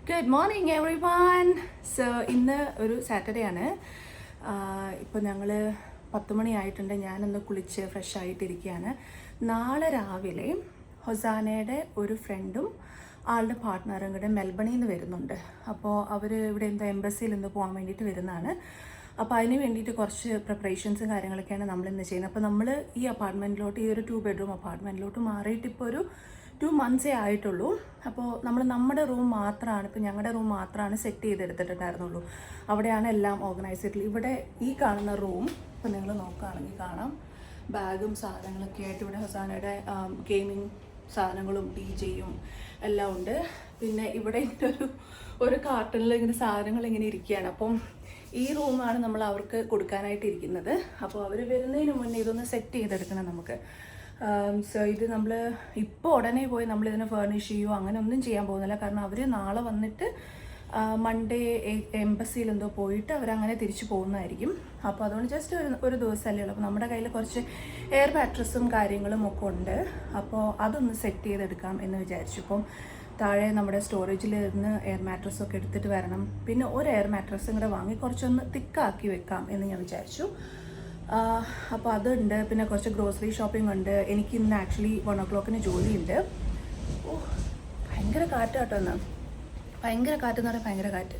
Good morning every one. So ഇന്ന് ഒരു Saturday ആണ്. ഇപ്പോൾ ഞങ്ങൾ 10 മണിയായിട്ടുണ്ട്. ഞാനൊന്ന് കുളിച്ച് ഫ്രഷ് ആയിട്ടിരിക്കുകയാണ്. നാളെ രാവിലെ ഹൊസാനയുടെ ഒരു ഫ്രണ്ടും ആളുടെ പാർട്ട്ണറും കൂടെ മെൽബണിൽ നിന്ന് വരുന്നുണ്ട്. അപ്പോൾ അവർ ഇവിടെ എന്തോ എംബസിയിൽ നിന്ന് പോകാൻ വേണ്ടിയിട്ട് വരുന്നതാണ്. അപ്പോൾ അതിന് വേണ്ടിയിട്ട് കുറച്ച് പ്രിപ്പറേഷൻസും കാര്യങ്ങളൊക്കെയാണ് നമ്മളിന്ന് ചെയ്യുന്നത്. അപ്പോൾ നമ്മൾ ഈ അപ്പാർട്ട്മെൻറ്റിലോട്ട്, ഈ ഒരു 2 ബെഡ്റൂം അപ്പാർട്ട്മെൻറ്റിലോട്ട് മാറിയിട്ട് ഇപ്പോൾ ഒരു 2 മന്ത്സേ ആയിട്ടുള്ളൂ. അപ്പോൾ നമ്മുടെ റൂം മാത്രമാണ്, ഇപ്പോൾ ഞങ്ങളുടെ റൂം മാത്രമാണ് സെറ്റ് ചെയ്തെടുത്തിട്ടുണ്ടായിരുന്നുള്ളൂ. അവിടെയാണ് എല്ലാം ഓർഗനൈസ് ചെയ്തിട്ടുള്ളത്. ഇവിടെ ഈ കാണുന്ന റൂം ഇപ്പോൾ നിങ്ങൾ നോക്കുകയാണെങ്കിൽ കാണാം, ബാഗും സാധനങ്ങളൊക്കെ ആയിട്ട് ഇവിടെ ഹൊസാനയുടെ ഗെയിമിങ് സാധനങ്ങളും DJയും എല്ലാം ഉണ്ട്. പിന്നെ ഇവിടെ ഇങ്ങനെ ഒരു കാർട്ടണിൽ ഇങ്ങനെ സാധനങ്ങൾ ഇങ്ങനെ ഇരിക്കുകയാണ്. അപ്പം ഈ റൂമാണ് നമ്മൾ അവർക്ക് കൊടുക്കാനായിട്ട് ഇരിക്കുന്നത്. അപ്പോൾ അവർ വരുന്നതിന് മുന്നേ ഇതൊന്ന് സെറ്റ് ചെയ്തെടുക്കണം നമുക്ക്. സോ ഇത് നമ്മൾ ഇപ്പോൾ ഉടനെ പോയി നമ്മളിതിനെ ഫർണിഷ് ചെയ്യുമോ അങ്ങനെ ഒന്നും ചെയ്യാൻ പോകുന്നില്ല. കാരണം അവർ നാളെ വന്നിട്ട് മൺഡേ എംബസിയിൽ എന്തോ പോയിട്ട് അവരങ്ങനെ തിരിച്ചു പോകുന്നതായിരിക്കും. അപ്പോൾ അതുകൊണ്ട് ജസ്റ്റ് ഒരു ദിവസമല്ലേ ഉള്ളൂ. അപ്പോൾ നമ്മുടെ കയ്യിൽ കുറച്ച് എയർ മാട്രസും കാര്യങ്ങളും ഒക്കെ ഉണ്ട്. അപ്പോൾ അതൊന്ന് സെറ്റ് ചെയ്തെടുക്കാം എന്ന് വിചാരിച്ചു. ഇപ്പം താഴെ നമ്മുടെ സ്റ്റോറേജിൽ നിന്ന് എയർ മാട്രസൊക്കെ എടുത്തിട്ട് വരണം. പിന്നെ ഒരു എയർ മാട്രസും കൂടെ വാങ്ങി കുറച്ചൊന്ന് തിക്കാക്കി വെക്കാം എന്ന് ഞാൻ വിചാരിച്ചു. അപ്പോൾ അതുണ്ട്. പിന്നെ കുറച്ച് ഗ്രോസറി ഷോപ്പിംഗ് ഉണ്ട്. എനിക്ക് ഇന്ന് ആക്ച്വലി 1 o'clock ജോലിയുണ്ട്. ഭയങ്കര കാറ്റ് കേട്ടോ. എന്ന് ഭയങ്കര കാറ്റെന്ന് പറഞ്ഞാൽ ഭയങ്കര കാറ്റ്.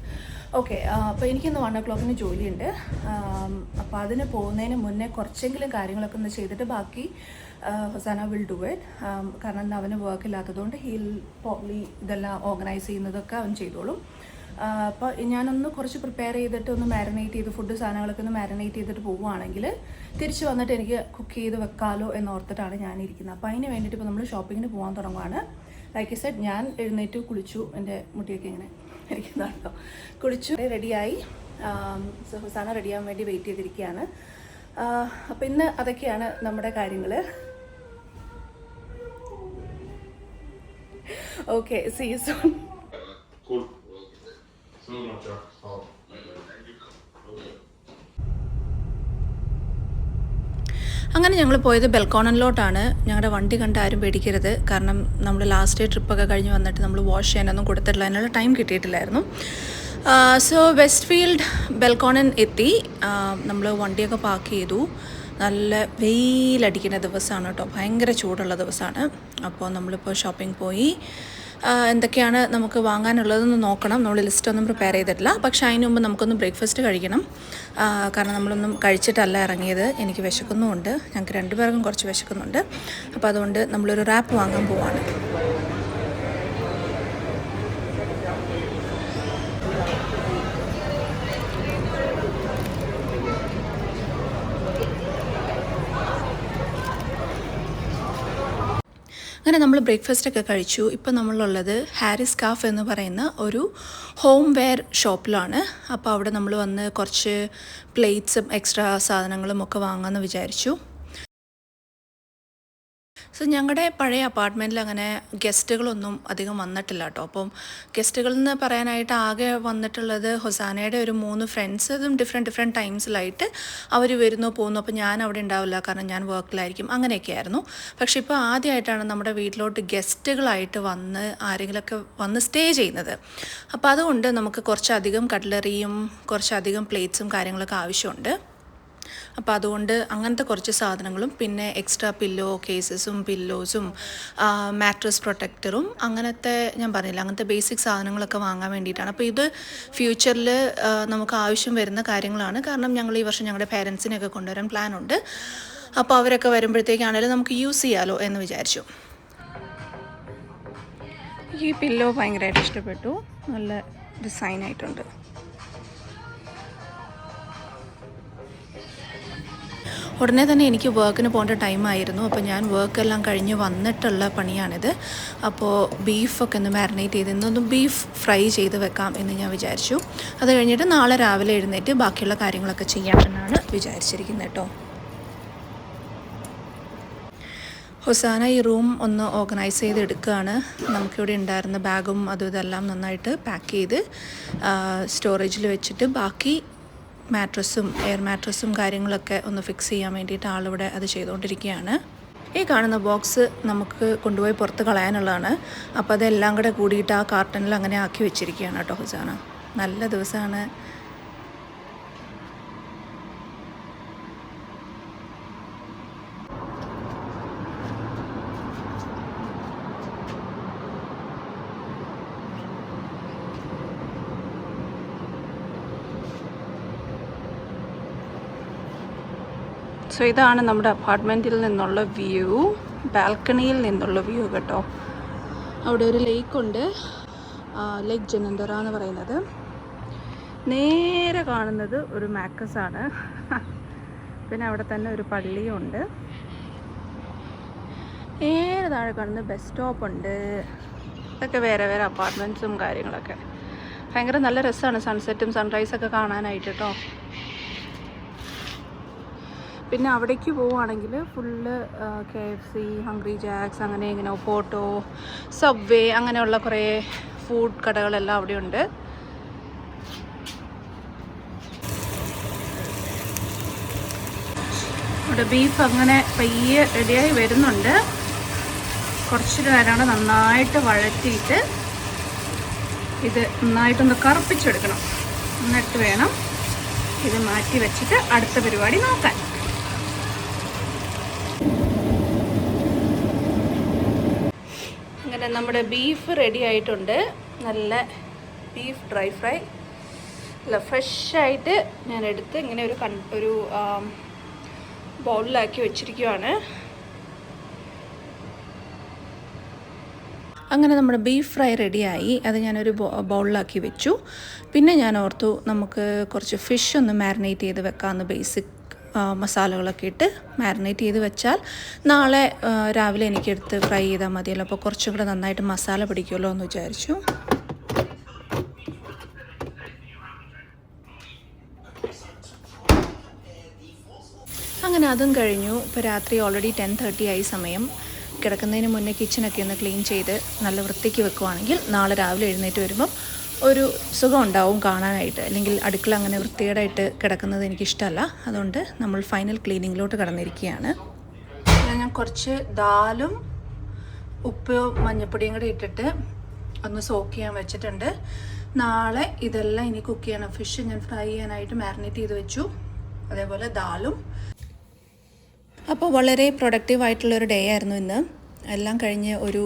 ഓക്കെ, അപ്പോൾ എനിക്കിന്ന് 1 o'clock ജോലിയുണ്ട്. അപ്പോൾ അതിന് പോകുന്നതിന് മുന്നേ കുറച്ചെങ്കിലും കാര്യങ്ങളൊക്കെ ഒന്ന് ചെയ്തിട്ട് ബാക്കി ഹൊസാന വിൽ ഡു ഇറ്റ്. കാരണം അവന് വർക്ക് ഇല്ലാത്തതുകൊണ്ട് ഹീൽ പ്രോബ്ലി ഇതെല്ലാം ഓർഗനൈസ് ചെയ്യുന്നതൊക്കെ അവൻ ചെയ്തോളും. അപ്പോൾ ഞാനൊന്ന് കുറച്ച് പ്രിപ്പയർ ചെയ്തിട്ട് ഒന്ന് മാരിനേറ്റ് ചെയ്ത് ഫുഡ് സാധനങ്ങളൊക്കെ ഒന്ന് മാരിനേറ്റ് ചെയ്തിട്ട് പോവുകയാണെങ്കിൽ തിരിച്ച് വന്നിട്ട് എനിക്ക് കുക്ക് ചെയ്ത് വെക്കാമല്ലോ എന്നോർത്തിട്ടാണ് ഞാനിരിക്കുന്നത്. അപ്പോൾ അതിന് വേണ്ടിയിട്ട് ഇപ്പോൾ നമ്മൾ ഷോപ്പിങ്ങിന് പോകാൻ തുടങ്ങുകയാണ്. ലൈക്ക് ഐ സെഡ്, ഞാൻ എഴുന്നേറ്റ് കുളിച്ചു. എൻ്റെ മുട്ടിയൊക്കെ ഇങ്ങനെ ഇരിക്കുന്നതാണല്ലോ. കുളിച്ചു, റെഡിയായി. ഹൊസാന റെഡിയാകാൻ വേണ്ടി വെയിറ്റ് ചെയ്തിരിക്കുകയാണ്. അപ്പോൾ ഇന്ന് അതൊക്കെയാണ് നമ്മുടെ കാര്യങ്ങൾ. Okay, see you soon. അങ്ങനെ ഞങ്ങൾ പോയത് ബെൽക്കോണനിലോട്ടാണ്. ഞങ്ങളുടെ വണ്ടി കണ്ട് ആരും പേടിക്കരുത്. കാരണം നമ്മൾ ലാസ്റ്റ് ട്രിപ്പൊക്കെ കഴിഞ്ഞ് വന്നിട്ട് നമ്മൾ വാഷ് ചെയ്യാനൊന്നും കൊടുത്തിട്ടില്ല, അതിനുള്ള ടൈം കിട്ടിയിട്ടില്ലായിരുന്നു. സോ വെസ്റ്റ് ഫീൽഡ് ബെൽക്കോണൻ എത്തി. നമ്മൾ വണ്ടിയൊക്കെ പാർക്ക് ചെയ്തു. നല്ല വെയിലടിക്കുന്ന ദിവസമാണ് കേട്ടോ, ഭയങ്കര ചൂടുള്ള ദിവസമാണ്. അപ്പോൾ നമ്മളിപ്പോൾ ഷോപ്പിംഗ് പോയി. എന്തൊക്കെയാണ് നമുക്ക് വാങ്ങാനുള്ളതെന്ന് നോക്കണം. നമ്മൾ ലിസ്റ്റൊന്നും പ്രിപ്പയർ ചെയ്തിട്ടില്ല. പക്ഷേ അതിന് മുമ്പ് നമുക്കൊന്ന് ബ്രേക്ക്ഫാസ്റ്റ് കഴിക്കണം. കാരണം നമ്മളൊന്നും കഴിച്ചിട്ടല്ല ഇറങ്ങിയത്. എനിക്ക് വിശക്കുന്നുമുണ്ട്, ഞങ്ങൾക്ക് 2 പേർക്കും കുറച്ച് വിശക്കുന്നുണ്ട്. അപ്പോൾ അതുകൊണ്ട് നമ്മളൊരു റാപ്പ് വാങ്ങാൻ പോവാണ്. അങ്ങനെ നമ്മൾ ബ്രേക്ക്ഫാസ്റ്റൊക്കെ കഴിച്ചു. ഇപ്പോൾ നമ്മളുള്ളത് ഹാരിസ് കാഫ് എന്ന് പറയുന്ന ഒരു ഹോം വെയർ ഷോപ്പിലാണ്. അപ്പോൾ അവിടെ നമ്മൾ വന്ന് കുറച്ച് പ്ലേറ്റ്സും എക്സ്ട്രാ സാധനങ്ങളും ഒക്കെ വാങ്ങാമെന്ന് വിചാരിച്ചു. സോ ഞങ്ങളുടെ പഴയ അപ്പാർട്ട്മെൻറ്റിൽ അങ്ങനെ ഗസ്റ്റുകളൊന്നും അധികം വന്നിട്ടില്ല കേട്ടോ. അപ്പം ഗസ്റ്റുകൾ എന്ന് പറയാനായിട്ട് ആകെ വന്നിട്ടുള്ളത് ഹൊസാനയുടെ ഒരു 3 ഫ്രണ്ട്സ്. അതും ഡിഫറെൻറ്റ് ടൈംസിലായിട്ട് അവർ വരുന്നു പോകുന്നു. അപ്പോൾ ഞാൻ അവിടെ ഉണ്ടാവില്ല, കാരണം ഞാൻ വർക്കിലായിരിക്കും. അങ്ങനെയൊക്കെ ആയിരുന്നു. പക്ഷേ ഇപ്പോൾ ആദ്യമായിട്ടാണ് നമ്മുടെ വീട്ടിലോട്ട് ഗസ്റ്റുകളായിട്ട് വന്ന് ആരെങ്കിലുമൊക്കെ വന്ന് സ്റ്റേ ചെയ്യുന്നത്. അപ്പോൾ അതുകൊണ്ട് നമുക്ക് കുറച്ചധികം കട്ട്ലറിയും കുറച്ചധികം പ്ലേറ്റ്സും കാര്യങ്ങളൊക്കെ ആവശ്യമുണ്ട്. അപ്പോൾ അതുകൊണ്ട് അങ്ങനത്തെ കുറച്ച് സാധനങ്ങളും പിന്നെ എക്സ്ട്രാ പില്ലോ കേസസും പില്ലോസും മാട്രസ് പ്രൊട്ടക്ടറും അങ്ങനത്തെ ഞാൻ പറഞ്ഞില്ല, അങ്ങനത്തെ ബേസിക് സാധനങ്ങളൊക്കെ വാങ്ങാൻ വേണ്ടിയിട്ടാണ്. അപ്പോൾ ഇത് ഫ്യൂച്ചറിൽ നമുക്ക് ആവശ്യം വരുന്ന കാര്യങ്ങളാണ്. കാരണം ഞങ്ങൾ ഈ വർഷം ഞങ്ങളുടെ പേരൻസിനെയൊക്കെ കൊണ്ടുവരാൻ പ്ലാനുണ്ട്. അപ്പോൾ അവരൊക്കെ വരുമ്പോഴത്തേക്കാണെങ്കിലും നമുക്ക് യൂസ് ചെയ്യാമല്ലോ എന്ന് വിചാരിച്ചു. ഈ പില്ലോ ഭയങ്കരമായിട്ട് ഇഷ്ടപ്പെട്ടു, നല്ല ഡിസൈനായിട്ടുണ്ട്. ഉടനെ തന്നെ എനിക്ക് വർക്കിന് പോകേണ്ട ടൈമായിരുന്നു. അപ്പോൾ ഞാൻ വർക്കെല്ലാം കഴിഞ്ഞ് വന്നിട്ടുള്ള പണിയാണിത്. അപ്പോൾ ബീഫൊക്കെ ഒന്ന് മാരിനേറ്റ് ചെയ്ത് ഇന്നൊന്ന് ബീഫ് ഫ്രൈ ചെയ്ത് വെക്കാം എന്ന് ഞാൻ വിചാരിച്ചു. അത് കഴിഞ്ഞിട്ട് നാളെ രാവിലെ എഴുന്നേറ്റ് ബാക്കിയുള്ള കാര്യങ്ങളൊക്കെ ചെയ്യാമെന്നാണ് വിചാരിച്ചിരിക്കുന്നത് കേട്ടോ. ഹൊസാന ഈ റൂം ഒന്ന് ഓർഗനൈസ് ചെയ്ത് എടുക്കുകയാണ്. നമുക്കിവിടെ ഉണ്ടായിരുന്ന ബാഗും അതും ഇതെല്ലാം നന്നായിട്ട് പാക്ക് ചെയ്ത് സ്റ്റോറേജിൽ വെച്ചിട്ട് ബാക്കി മാട്രസും എയർ മാട്രസും കാര്യങ്ങളൊക്കെ ഒന്ന് ഫിക്സ് ചെയ്യാൻ വേണ്ടിയിട്ട് ആളിവിടെ അത് ചെയ്തുകൊണ്ടിരിക്കുകയാണ്. ഈ കാണുന്ന ബോക്സ് നമുക്ക് കൊണ്ടുപോയി പുറത്ത് കളയാനുള്ളതാണ്. അപ്പോൾ അതെല്ലാം കൂടെ കൂടിയിട്ട് ആ കാർട്ടണിൽ അങ്ങനെ ആക്കി വെച്ചിരിക്കുകയാണ് കേട്ടോ ഹുസാന. നല്ല ദിവസമാണ്. സോ ഇതാണ് നമ്മുടെ അപ്പാർട്ട്മെൻറ്റിൽ നിന്നുള്ള വ്യൂ, ബാൽക്കണിയിൽ നിന്നുള്ള വ്യൂ കേട്ടോ. അവിടെ ഒരു ലേക്കുണ്ട്, ലേക്ക് ജനന്തറ എന്ന് പറയുന്നത്. നേരെ കാണുന്നത് ഒരു മാക്കസാണ്. പിന്നെ അവിടെ തന്നെ ഒരു പള്ളിയുണ്ട്. നേരെ താഴെ കാണുന്നത് ബസ് സ്റ്റോപ്പ് ഉണ്ട്. ഇതൊക്കെ വേറെ വേറെ അപ്പാർട്ട്മെൻറ്റ്സും കാര്യങ്ങളൊക്കെ. ഭയങ്കര നല്ല രസമാണ് സൺസെറ്റും സൺറൈസൊക്കെ കാണാനായിട്ട് കേട്ടോ. പിന്നെ അവിടേക്ക് പോവുകയാണെങ്കിൽ ഫുള്ള് KFC, ഹംഗ്രി ജാക്സ്, അങ്ങനെ ഇങ്ങനെ പോട്ടോ, സബ്വേ അങ്ങനെയുള്ള കുറേ ഫുഡ് കടകളെല്ലാം അവിടെയുണ്ട്. ഇവിടെ ബീഫ് അങ്ങനെ പയ്യെ റെഡിയായി വരുന്നുണ്ട്. കുറച്ച് നേരമാണ് നന്നായിട്ട് വഴറ്റിയിട്ട് ഇത് നന്നായിട്ടൊന്ന് കറുപ്പിച്ചെടുക്കണം. എന്നിട്ട് വേണം ഇത് മാറ്റി വെച്ചിട്ട് അടുത്ത പരിപാടി നോക്കാൻ. അങ്ങനെ നമ്മുടെ ബീഫ് റെഡി ആയിട്ടുണ്ട്. നല്ല ബീഫ് ഡ്രൈ ഫ്രൈ നല്ല ഫ്രഷായിട്ട് ഞാൻ എടുത്ത് ഇങ്ങനെ ഒരു ബൗളിലാക്കി വെച്ചിരിക്കുകയാണ്. അങ്ങനെ നമ്മുടെ ബീഫ് ഫ്രൈ റെഡിയായി. അത് ഞാനൊരു ബൗളിലാക്കി വെച്ചു. പിന്നെ ഞാൻ ഓർത്തു നമുക്ക് കുറച്ച് ഫിഷ് ഒന്ന് മാരിനേറ്റ് ചെയ്ത് വെക്കാമെന്ന്. ബേസിക് മസാലകളൊക്കെ ഇട്ട് മാരിനേറ്റ് ചെയ്ത് വെച്ചാൽ നാളെ രാവിലെ എനിക്കെടുത്ത് ഫ്രൈ ചെയ്താൽ മതിയല്ലോ. അപ്പോൾ കുറച്ചും കൂടെ നന്നായിട്ട് മസാല പിടിക്കുമല്ലോ എന്ന് വിചാരിച്ചു. അങ്ങനെ അതും കഴിഞ്ഞു. ഇപ്പോൾ രാത്രി ഓൾറെഡി 10:30 ആയി സമയം. കിടക്കുന്നതിന് മുന്നേ കിച്ചണൊക്കെ ഒന്ന് ക്ലീൻ ചെയ്ത് നല്ല വൃത്തിക്ക് വെക്കുവാണെങ്കിൽ നാളെ രാവിലെ എഴുന്നേറ്റ് വരുമ്പം ഒരു സുഖം ഉണ്ടാവും കാണാനായിട്ട്. അല്ലെങ്കിൽ അടുക്കള അങ്ങനെ വൃത്തികേടായിട്ട് കിടക്കുന്നത് എനിക്കിഷ്ടമല്ല. അതുകൊണ്ട് നമ്മൾ ഫൈനൽ ക്ലീനിങ്ങിലോട്ട് കടന്നിരിക്കുകയാണ്. ഞാൻ കുറച്ച് ദാലും ഉപ്പും മഞ്ഞൾപ്പൊടിയും കൂടെ ഇട്ടിട്ട് ഒന്ന് സോക്ക് ചെയ്യാൻ വെച്ചിട്ടുണ്ട്. നാളെ ഇതെല്ലാം ഇനി കുക്ക് ചെയ്യണം. ഫിഷ് ഞാൻ ഫ്രൈ ചെയ്യാനായിട്ട് മാരിനേറ്റ് ചെയ്ത് വെച്ചു, അതേപോലെ ദാലും. അപ്പോൾ വളരെ പ്രൊഡക്റ്റീവായിട്ടുള്ളൊരു ഡേ ആയിരുന്നു ഇന്ന്. എല്ലാം കഴിഞ്ഞ് ഒരു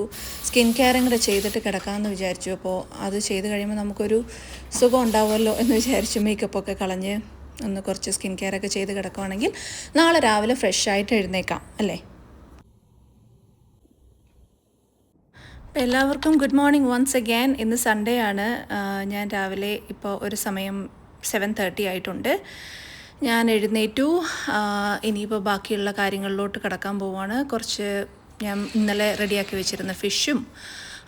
സ്കിൻ കെയറും കൂടെ ചെയ്തിട്ട് കിടക്കാമെന്ന് വിചാരിച്ചു. അപ്പോൾ അത് ചെയ്ത് കഴിയുമ്പോൾ നമുക്കൊരു സുഖം ഉണ്ടാവുമല്ലോ എന്ന് വിചാരിച്ചു. മേക്കപ്പൊക്കെ കളഞ്ഞ് ഒന്ന് കുറച്ച് സ്കിൻ കെയറൊക്കെ ചെയ്ത് കിടക്കുവാണെങ്കിൽ നാളെ രാവിലെ ഫ്രഷായിട്ട് എഴുന്നേക്കാം അല്ലേ. എല്ലാവർക്കും ഗുഡ് മോർണിംഗ് വൺസ് അഗൈൻ. ഇന്ന് സൺഡേ ആണ്. ഞാൻ രാവിലെ ഇപ്പോൾ ഒരു സമയം 7:30 ആയിട്ടുണ്ട്. ഞാൻ എഴുന്നേറ്റു. ഇനിയിപ്പോൾ ബാക്കിയുള്ള കാര്യങ്ങളിലോട്ട് കിടക്കാൻ പോവുകയാണ്. കുറച്ച് ഞാൻ ഇന്നലെ റെഡിയാക്കി വെച്ചിരുന്ന ഫിഷും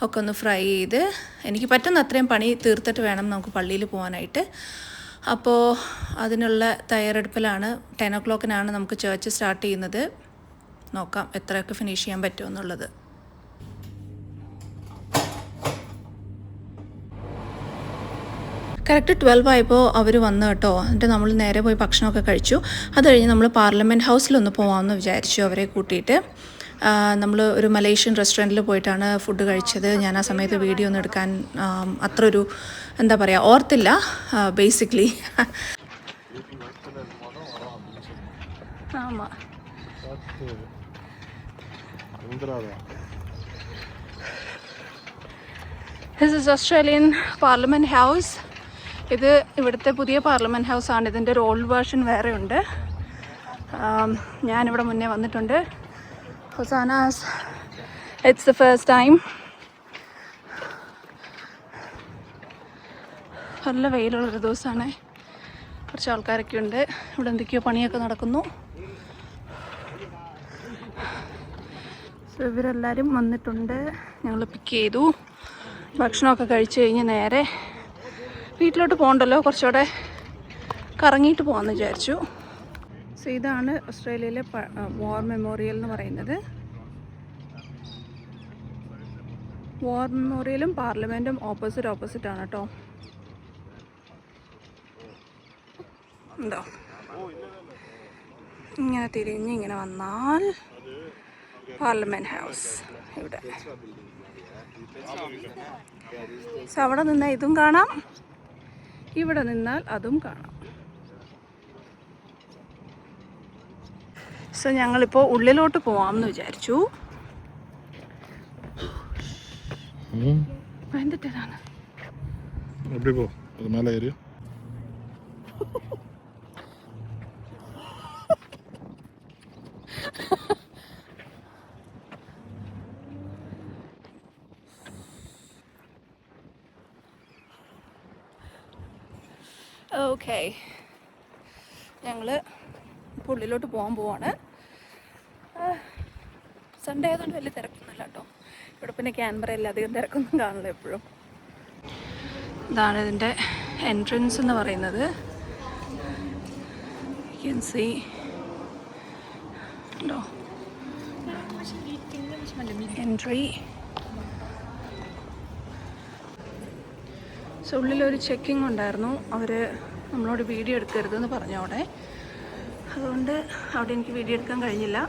ഒക്കെ ഒന്ന് ഫ്രൈ ചെയ്ത് എനിക്ക് പറ്റുന്ന അത്രയും പണി തീർത്തിട്ട് വേണം നമുക്ക് പള്ളിയിൽ പോകാനായിട്ട്. അപ്പോൾ അതിനുള്ള തയ്യാറെടുപ്പിലാണ്. 10 o'clock നമുക്ക് ചേർച്ച് സ്റ്റാർട്ട് ചെയ്യുന്നത്. നോക്കാം എത്രയൊക്കെ ഫിനിഷ് ചെയ്യാൻ പറ്റുമെന്നുള്ളത്. കറക്റ്റ് 12 ആയപ്പോൾ അവർ വന്നു കേട്ടോ. എന്നിട്ട് നമ്മൾ നേരെ പോയി ഭക്ഷണമൊക്കെ കഴിച്ചു. അത് കഴിഞ്ഞ് നമ്മൾ പാർലമെൻറ്റ് ഹൗസിലൊന്ന് പോകാമെന്ന് വിചാരിച്ചു അവരെ കൂട്ടിയിട്ട്. നമ്മൾ ഒരു മലേഷ്യൻ റെസ്റ്റോറൻറ്റിൽ പോയിട്ടാണ് ഫുഡ് കഴിച്ചത്. ഞാൻ ആ സമയത്ത് വീഡിയോ ഒന്നും എടുക്കാൻ അത്രയൊരു എന്താ പറയുക ഓർത്തില്ല ബേസിക്കലി. ആമാ this is Australian parliament house. ഇത് ഇവിടുത്തെ പുതിയ പാർലമെൻറ്റ് ഹൗസാണ്. ഇതിൻ്റെ ഒരു ഓൾഡ് വേർഷൻ വേറെ ഉണ്ട്. ഞാനിവിടെ മുന്നേ വന്നിട്ടുണ്ട്. ഹൊസാനാസ് ഇറ്റ്സ് ദ ഫസ്റ്റ് ടൈം. നല്ല വെയിലുള്ളൊരു ദിവസമാണ്. കുറച്ച് ആൾക്കാരൊക്കെ ഉണ്ട്. ഇവിടെ എന്തൊക്കെയോ പണിയൊക്കെ നടക്കുന്നു. സോ ഇവരെല്ലാവരും വന്നിട്ടുണ്ട്. ഞങ്ങൾ പിക്ക് ചെയ്തു. ഭക്ഷണമൊക്കെ കഴിച്ച് കഴിഞ്ഞ് നേരെ വീട്ടിലോട്ട് പോകണ്ടല്ലോ, കുറച്ചുകൂടെ കറങ്ങിയിട്ട് പോകാമെന്ന് വിചാരിച്ചു. സോ ഇതാണ് ഓസ്ട്രേലിയയിലെ വാർ മെമ്മോറിയൽ എന്ന് പറയുന്നത്. വാർ മെമ്മോറിയലും പാർലമെൻറ്റും ഓപ്പോസിറ്റാണ് കേട്ടോ. ഉണ്ടോ? ഇങ്ങനെ തിരിഞ്ഞ് ഇങ്ങനെ വന്നാൽ പാർലമെൻറ്റ് ഹൗസ് ഇവിടെ. സോ അവിടെ നിന്നാൽ ഇതും കാണാം, ഇവിടെ നിന്നാൽ അതും കാണാം. സോ ഞങ്ങളിപ്പോൾ ഉള്ളിലോട്ട് പോവാമെന്ന് വിചാരിച്ചു. എന്തിട്ടാണ് ഓക്കെ, ഞങ്ങൾ ഇപ്പോൾ ഉള്ളിലോട്ട് പോകാൻ പോവാണ്. സൺഡേ ആയതുകൊണ്ട് വലിയ തിരക്കൊന്നുമില്ല കേട്ടോ. ഇവിടെ പിന്നെ ക്യാൻബറയിൽ അധികം തിരക്കൊന്നും കാണില്ല എപ്പോഴും. ഇതാണ് ഇതിൻ്റെ എൻട്രൻസ് എന്ന് പറയുന്നത്. യു ക്യാൻ സീ ഉണ്ടോ എൻട്രി. സോ ഉള്ളിലൊരു ചെക്കിംഗ് ഉണ്ടായിരുന്നു, അവർ നമ്മളോട് വീഡിയോ എടുക്കരുതെന്ന് പറഞ്ഞു അവിടെ. അതുകൊണ്ട് അവിടെ എനിക്ക് വീഡിയോ എടുക്കാൻ കഴിഞ്ഞില്ല.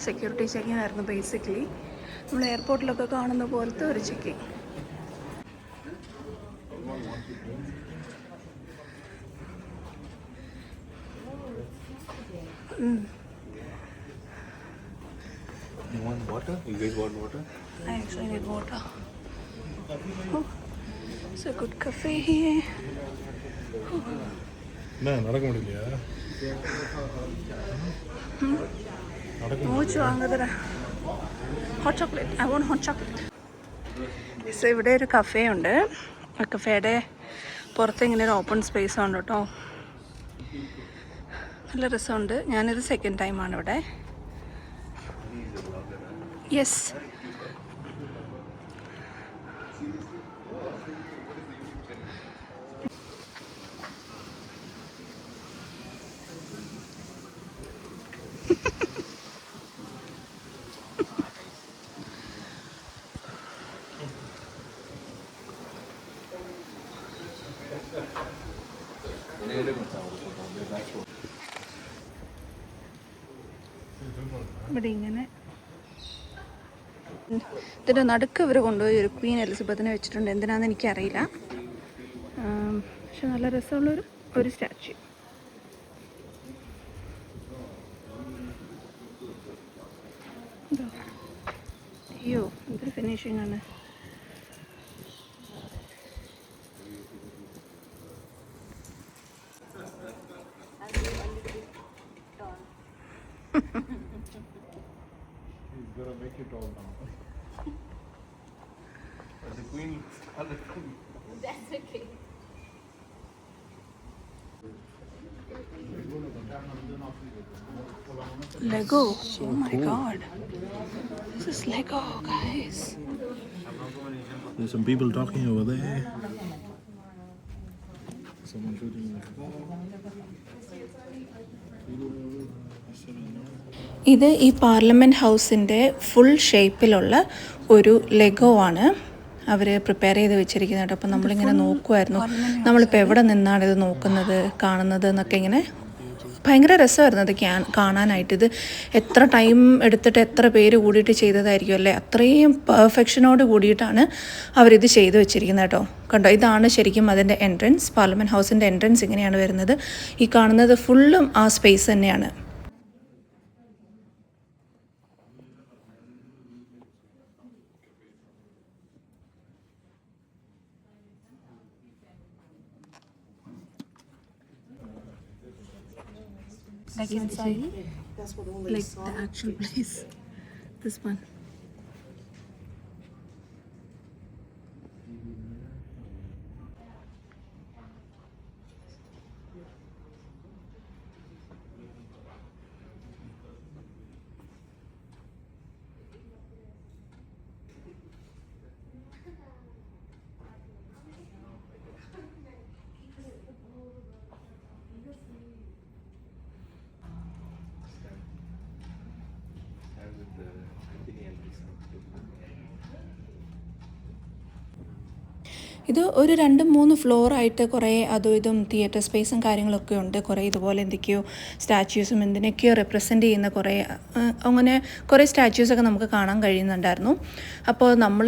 സെക്യൂരിറ്റി ചെക്കിംഗ് ആയിരുന്നു ബേസിക്കലി. നമ്മൾ എയർപോർട്ടിലൊക്കെ കാണുന്ന പോലത്തെ ഒരു checking. You want water? You guys want water? I actually need water. Oh, it's a good cafe here. நடக்க முடியலையா? മൂച്ച് വാങ്ങുതര. Hot chocolate, I want hot chocolate. So ഇവിടെ ഒരു കഫേ ഉണ്ട്. ആ കഫേയുടെ പുറത്ത് ഇങ്ങനെ ഒരു ഓപ്പൺ സ്പേസ് ഉണ്ട് കേട്ടോ. നല്ല രസമുണ്ട്. ഞാനിത് സെക്കൻഡ് ടൈമാണ് ഇവിടെ. യെസ്, ഇവിടെ ഇങ്ങനെ ഇതിൻ്റെ നടുക്ക് ഇവർ കൊണ്ടുപോയി ഒരു ക്വീൻ എലിസബത്തിനെ വെച്ചിട്ടുണ്ട്. എന്തിനാണെന്ന് എനിക്കറിയില്ല. പക്ഷെ നല്ല രസമുള്ളൊരു സ്റ്റാച്യു. അയ്യോ, എന്തൊരു ഫിനിഷിംഗ് ആണ്. He's gonna make it all now. But the queen looks colorful. That's okay. Lego. Oh my god. This is Lego, guys. There's some people talking over there. Someone shooting the car. ഇത് ഈ parliament ഹൗസിൻ്റെ full ഷേപ്പിലുള്ള ഒരു ലെഗോ ആണ് അവർ prepare ചെയ്ത് വെച്ചിരിക്കുന്നത് കേട്ടോ. അപ്പോൾ നമ്മളിങ്ങനെ നോക്കുമായിരുന്നു, നമ്മളിപ്പോൾ എവിടെ നിന്നാണ് ഇത് നോക്കുന്നത് കാണുന്നത് എന്നൊക്കെ. ഇങ്ങനെ ഭയങ്കര രസമായിരുന്നു അത് കാണാനായിട്ട്. ഇത് എത്ര ടൈം എടുത്തിട്ട് എത്ര പേര് കൂടിയിട്ട് ചെയ്തതായിരിക്കും അല്ലേ. അത്രയും പെർഫെക്ഷനോട് കൂടിയിട്ടാണ് അവരിത് ചെയ്ത് വെച്ചിരിക്കുന്നത് കേട്ടോ. കണ്ടോ, ഇതാണ് ശരിക്കും അതിൻ്റെ എൻട്രൻസ്. പാർലമെൻറ്റ് ഹൗസിൻ്റെ എൻട്രൻസ് ഇങ്ങനെയാണ് വരുന്നത്. ഈ കാണുന്നത് ഫുള്ളും ആ സ്പേസ് തന്നെയാണ്. Like inside, That's what all like the actual place. This one. ഇത് ഒരു 2-3 ഫ്ലോറായിട്ട് കുറേ അതും ഇതും തിയേറ്റർ സ്പേസും കാര്യങ്ങളൊക്കെ ഉണ്ട്. കുറേ ഇതുപോലെ എന്തൊക്കെയോ സ്റ്റാച്യൂസും എന്തിനൊക്കെയോ റെപ്രസെൻ്റ് ചെയ്യുന്ന കുറേ അങ്ങനെ കുറേ സ്റ്റാച്യൂസൊക്കെ നമുക്ക് കാണാൻ കഴിയുന്നുണ്ടായിരുന്നു. അപ്പോൾ നമ്മൾ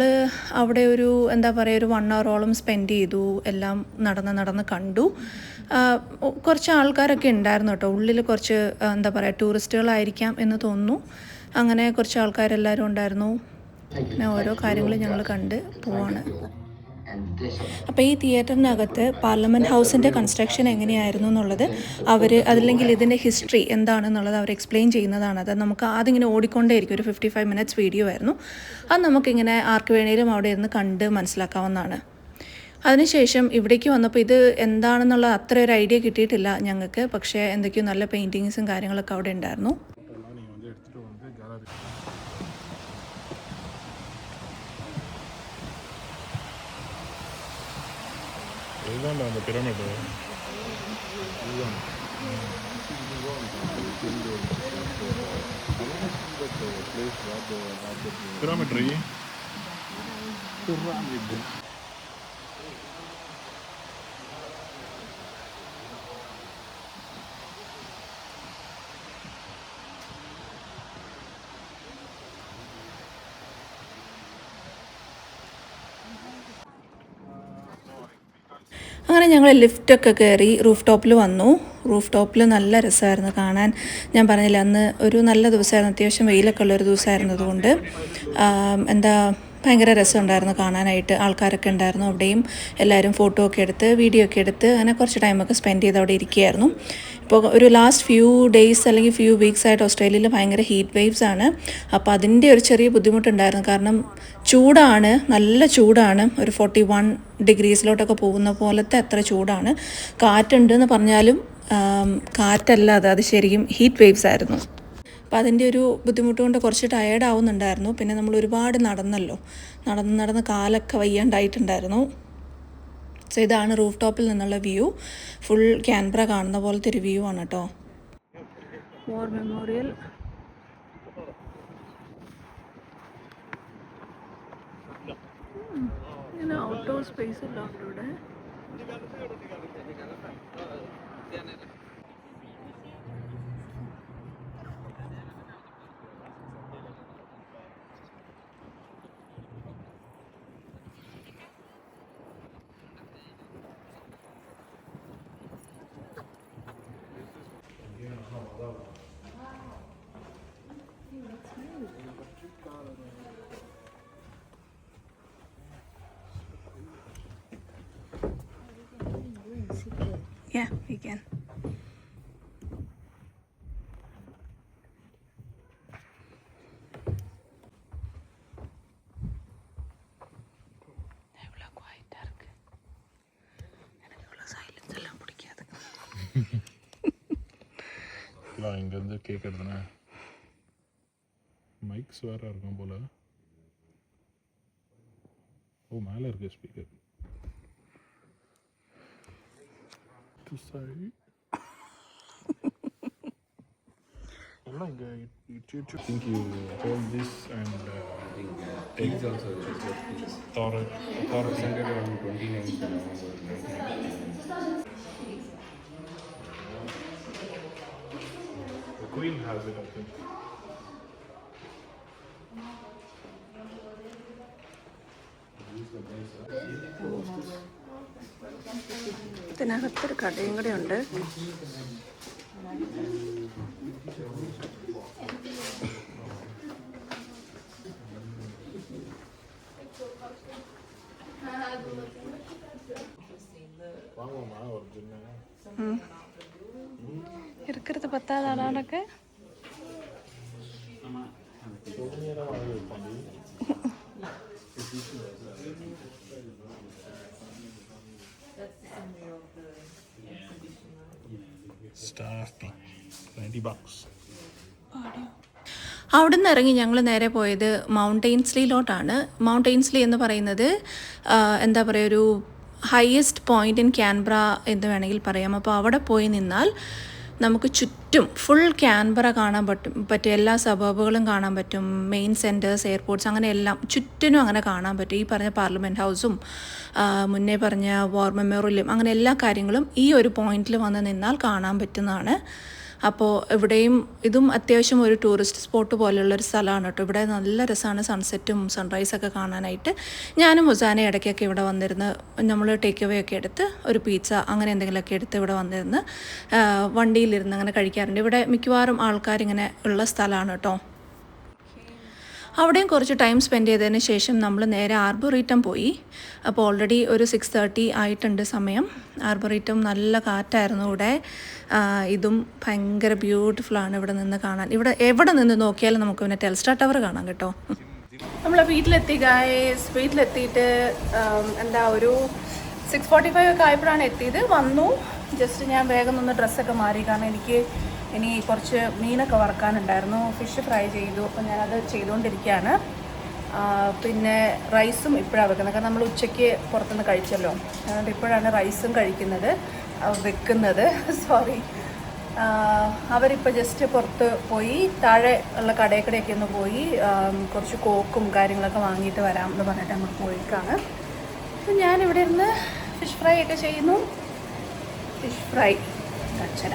അവിടെ ഒരു എന്താ പറയുക ഒരു 1 ഹവറോളം സ്പെൻഡ് ചെയ്തു. എല്ലാം നടന്ന് കണ്ടു. കുറച്ച് ആൾക്കാരൊക്കെ ഉണ്ടായിരുന്നു കേട്ടോ. ഉള്ളിൽ കുറച്ച് എന്താ പറയുക ടൂറിസ്റ്റുകളായിരിക്കാം എന്ന് തോന്നുന്നു. അങ്ങനെ കുറച്ച് ആൾക്കാരെല്ലാവരും ഉണ്ടായിരുന്നു. പിന്നെ ഓരോ കാര്യങ്ങളും ഞങ്ങൾ കണ്ട് പോവാണ്. അപ്പോൾ ഈ തിയേറ്ററിനകത്ത് പാർലമെൻറ്റ് ഹൗസിൻ്റെ കൺസ്ട്രക്ഷൻ എങ്ങനെയായിരുന്നു എന്നുള്ളത് അതല്ലെങ്കിൽ ഇതിൻ്റെ ഹിസ്റ്ററി എന്താണെന്നുള്ളത് അവർ എക്സ്പ്ലെയിൻ ചെയ്യുന്നതാണ്. അത് നമുക്ക് അതിങ്ങനെ ഓടിക്കൊണ്ടേയിരിക്കും. ഒരു 55 മിനിറ്റ്സ് വീഡിയോ ആയിരുന്നു. അത് നമുക്കിങ്ങനെ ആർക്ക് വേണേലും അവിടെ ഇരുന്ന് കണ്ട് മനസ്സിലാക്കാവുന്നതാണ്. അതിനുശേഷം ഇവിടേക്ക് വന്നപ്പോൾ ഇത് എന്താണെന്നുള്ള അത്ര ഒരു ഐഡിയ കിട്ടിയിട്ടില്ല ഞങ്ങൾക്ക്. പക്ഷേ എന്തൊക്കെയോ നല്ല പെയിൻറ്റിങ്സും കാര്യങ്ങളൊക്കെ അവിടെ ഉണ്ടായിരുന്നു. இதுதான்டா அந்த பிரமிடு. பிரமிட்ரி അങ്ങനെ ഞങ്ങൾ ലിഫ്റ്റൊക്കെ കയറി റൂഫ് ടോപ്പിൽ വന്നു. റൂഫ് ടോപ്പിൽ നല്ല രസമായിരുന്നു കാണാൻ. ഞാൻ പറഞ്ഞില്ല അന്ന് ഒരു നല്ല ദിവസമായിരുന്നു. അത്യാവശ്യം വെയിലൊക്കെ ഉള്ളൊരു ദിവസമായിരുന്നതുകൊണ്ട് ഭയങ്കര രസമുണ്ടായിരുന്നു കാണാനായിട്ട്. ആൾക്കാരൊക്കെ ഉണ്ടായിരുന്നു അവിടെയും. എല്ലാവരും ഫോട്ടോ ഒക്കെ എടുത്ത് വീഡിയോ ഒക്കെ എടുത്ത് അങ്ങനെ കുറച്ച് ടൈമൊക്കെ സ്പെൻഡ് ചെയ്ത് അവിടെ ഇരിക്കുകയായിരുന്നു. ഇപ്പോൾ ഒരു ലാസ്റ്റ് ഫ്യൂ ഡേയ്സ് അല്ലെങ്കിൽ ഫ്യൂ വീക്സ് ആയിട്ട് ഓസ്ട്രേലിയയിൽ ഭയങ്കര ഹീറ്റ് വേവ്സ് ആണ്. അപ്പോൾ അതിൻ്റെ ഒരു ചെറിയ ബുദ്ധിമുട്ടുണ്ടായിരുന്നു. കാരണം ചൂടാണ്, നല്ല ചൂടാണ്. ഒരു 41 ഡിഗ്രീസിലോട്ടൊക്കെ പോകുന്ന പോലത്തെ അത്ര ചൂടാണ്. കാറ്റുണ്ടെന്ന് പറഞ്ഞാലും കാറ്റല്ല അത് ശരിക്കും ഹീറ്റ് വേവ്സ് ആയിരുന്നു. അപ്പോൾ അതിൻ്റെ ഒരു ബുദ്ധിമുട്ട് കൊണ്ട് കുറച്ച് ടയേർഡ് ആവുന്നുണ്ടായിരുന്നു. പിന്നെ നമ്മൾ ഒരുപാട് നടന്ന് കാലൊക്കെ വയ്യാണ്ടായിട്ടുണ്ടായിരുന്നു. സോ ഇതാണ് റൂഫ് ടോപ്പിൽ നിന്നുള്ള വ്യൂ. ഫുൾ ക്യാൻബ്ര കാണുന്ന പോലത്തെ ഒരു വ്യൂ ആണ് കേട്ടോ. War memorial. ഇങ്ങനെ ഔട്ട്ഡോർ സ്പേസ് ഇല്ല അവിടെ. Yeah, we can. எவ்வளோ குவாய்ட்டாக இருக்கு. எனக்கு இவ்வளோ சைலன்ஸ் எல்லாம் பிடிக்காது. இல்லை இங்கேருந்து கேட்குறதுனா மைக்ஸ் வேறு இருக்கும் போல். ஓ மேலே இருக்கு speaker. Sorry. I think you hold this and eggs also. Thor presented on 29th November. The Queen has it, I think. ഇതിനകത്തൊരു കടയും കൂടെ ഉണ്ട്. இருக்கிறது பத்தாத அளவுக்கு Staffing $20. അവിടെ നിന്ന് ഇറങ്ങി ഞങ്ങൾ നേരെ പോയത് മൗണ്ടെയിൻസ്ലിയിലോട്ടാണ്. മൗണ്ടെയിൻസ്ലി എന്ന് പറയുന്നത് എന്താ പറയുക ഒരു ഹയസ്റ്റ് പോയിൻ്റ് ഇൻ ക്യാൻബ്ര എന്ന് വേണമെങ്കിൽ പറയാം. അപ്പോൾ അവിടെ പോയി നിന്നാൽ നമുക്ക് ചുറ്റും ഫുൾ ക്യാൻബറ കാണാൻ പറ്റും എല്ലാ സബർബുകളും കാണാൻ പറ്റും, മെയിൻ സെൻറ്റേഴ്സ്, എയർപോർട്ട്സ്, അങ്ങനെ എല്ലാം ചുറ്റിനും അങ്ങനെ കാണാൻ പറ്റും. ഈ പറഞ്ഞ പാർലമെൻറ്റ് ഹൗസും മുന്നേ പറഞ്ഞ വാർ മെമ്മോറിയലും അങ്ങനെ എല്ലാ കാര്യങ്ങളും ഈ ഒരു പോയിന്റിൽ വന്ന് നിന്നാൽ കാണാൻ പറ്റുന്നതാണ്. അപ്പോൾ ഇവിടെയും ഇതും അത്യാവശ്യം ഒരു ടൂറിസ്റ്റ് സ്പോട്ട് പോലെയുള്ളൊരു സ്ഥലമാണ് കേട്ടോ. ഇവിടെ നല്ല രസമാണ് സൺസെറ്റും സൺറൈസൊക്കെ കാണാനായിട്ട്. ഞാനും ഹുസാനെ ഇടയ്ക്കൊക്കെ ഇവിടെ വന്നിരുന്ന് നമ്മൾ ടേക്ക് അവേ ഒക്കെ എടുത്ത് ഒരു പിസ്സ അങ്ങനെ എന്തെങ്കിലുമൊക്കെ എടുത്ത് ഇവിടെ വന്നിരുന്ന് വണ്ടിയിലിരുന്ന് അങ്ങനെ കഴിക്കാറുണ്ട്. ഇവിടെ മിക്കവാറും ആൾക്കാരിങ്ങനെ ഉള്ള സ്ഥലമാണ് കേട്ടോ. അവിടെയും കുറച്ച് ടൈം സ്പെൻഡ് ചെയ്തതിന് ശേഷം നമ്മൾ നേരെ ആർബോറീറ്റം പോയി. അപ്പോൾ ഓൾറെഡി ഒരു 6:30 ആയിട്ടുണ്ട് സമയം. ആർബോറീറ്റം നല്ല കാറ്റായിരുന്നു ഇവിടെ. ഇതും ഭയങ്കര ബ്യൂട്ടിഫുള്ളാണ് ഇവിടെ നിന്ന് കാണാൻ. ഇവിടെ എവിടെ നിന്ന് നോക്കിയാലും നമുക്ക് പിന്നെ ടെൽസ്റ്റാർ ടവർ കാണാം കേട്ടോ. നമ്മൾ വീട്ടിലെത്തി ഗായ്സ്. വീട്ടിലെത്തിയിട്ട് ഒരു 6:45 ഒക്കെ ആയപ്പോഴാണ് എത്തിയത്. വന്നു ജസ്റ്റ് ഞാൻ വേഗം ഒന്ന് ഡ്രസ്സൊക്കെ മാറി, കാരണം എനിക്ക് ഇനി കുറച്ച് മീനൊക്കെ വറക്കാനുണ്ടായിരുന്നു. ഫിഷ് ഫ്രൈ ചെയ്തു, അപ്പോൾ ഞാനത് ചെയ്തുകൊണ്ടിരിക്കുകയാണ്. പിന്നെ റൈസും ഇപ്പോഴാണ് വെക്കുന്നത്, കാരണം നമ്മൾ ഉച്ചയ്ക്ക് പുറത്തുനിന്ന് കഴിച്ചല്ലോ, അതുകൊണ്ട് ഇപ്പോഴാണ് റൈസും വെക്കുന്നത്. സോറി. അവരിപ്പോൾ ജസ്റ്റ് പുറത്ത് പോയി താഴെ ഉള്ള കടയൊക്കെ ഒന്ന് പോയി കുറച്ച് കോക്കും കാര്യങ്ങളൊക്കെ വാങ്ങിയിട്ട് വരാം എന്ന് പറഞ്ഞിട്ട് അങ്ങോട്ട് പോയിട്ടാണ്. അപ്പം ഞാനിവിടെ ഇരുന്ന് ഫിഷ് ഫ്രൈ ഒക്കെ ചെയ്യുന്നു. ഫിഷ് ഫ്രൈ കച്ചര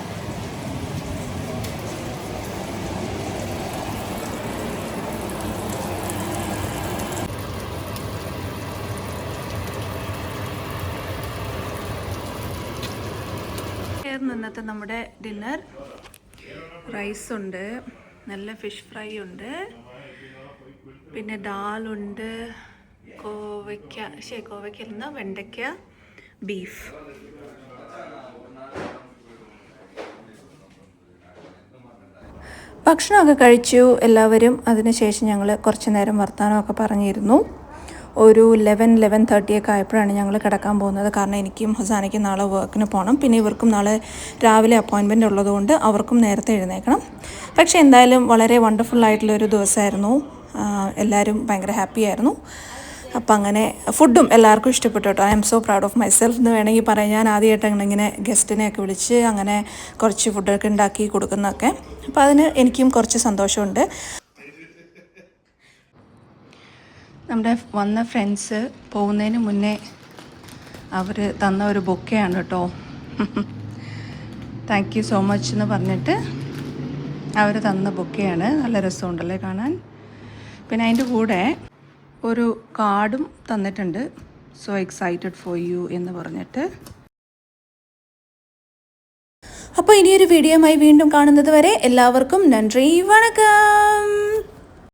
ഇന്നത്തെ നമ്മുടെ ഡിന്നർ. റൈസുണ്ട്, നല്ല ഫിഷ് ഫ്രൈ ഉണ്ട്, പിന്നെ ദാലുണ്ട്, കോവയ്ക്കല്ല വെണ്ടയ്ക്ക, ബീഫ്. ഭക്ഷണമൊക്കെ കഴിച്ചു എല്ലാവരും. അതിനുശേഷം ഞങ്ങൾ കുറച്ച് നേരം വർത്തമാനമൊക്കെ പറഞ്ഞിരുന്നു. ഒരു 11:30 ഒക്കെ ആയപ്പോഴാണ് ഞങ്ങൾ കിടക്കാൻ പോകുന്നത്. കാരണം എനിക്കും ഹസാനയ്ക്കും നാളെ വർക്കിന് പോകണം, പിന്നെ ഇവർക്കും നാളെ രാവിലെ അപ്പോയിൻമെൻ്റ് ഉള്ളതുകൊണ്ട് അവർക്കും നേരത്തെ എഴുന്നേൽക്കണം. പക്ഷേ എന്തായാലും വളരെ വണ്ടർഫുള്ളായിട്ടുള്ളൊരു ദിവസമായിരുന്നു. എല്ലാവരും ഭയങ്കര ഹാപ്പി ആയിരുന്നു. അപ്പം അങ്ങനെ ഫുഡും എല്ലാവർക്കും ഇഷ്ടപ്പെട്ടു കേട്ടോ. I M so proud of myself എന്ന് വേണമെങ്കിൽ പറയാം. ഞാൻ ആദ്യമായിട്ടാണ് ഇങ്ങനെ ഗസ്റ്റിനെയൊക്കെ വിളിച്ച് അങ്ങനെ കുറച്ച് ഫുഡൊക്കെ ഉണ്ടാക്കി കൊടുക്കുന്നതൊക്കെ. അപ്പോൾ അതിന് എനിക്കും കുറച്ച് സന്തോഷമുണ്ട്. നമ്മുടെ വന്ന ഫ്രണ്ട്സ് പോകുന്നതിന് മുന്നേ അവർ തന്ന ഒരു ബൊക്കെയാണ് കേട്ടോ. താങ്ക് യു സോ മച്ച് എന്ന് പറഞ്ഞിട്ട് അവർ തന്ന ബൊക്കെയാണ്. നല്ല രസമുണ്ടല്ലേ കാണാൻ. പിന്നെ അതിൻ്റെ കൂടെ ഒരു കാർഡും തന്നിട്ടുണ്ട്, സോ എക്സൈറ്റഡ് ഫോർ യു എന്ന് പറഞ്ഞിട്ട്. അപ്പോൾ ഇനിയൊരു വീഡിയോയുമായി വീണ്ടും കാണുന്നത് വരെ എല്ലാവർക്കും നന്ദി, വണക്കം.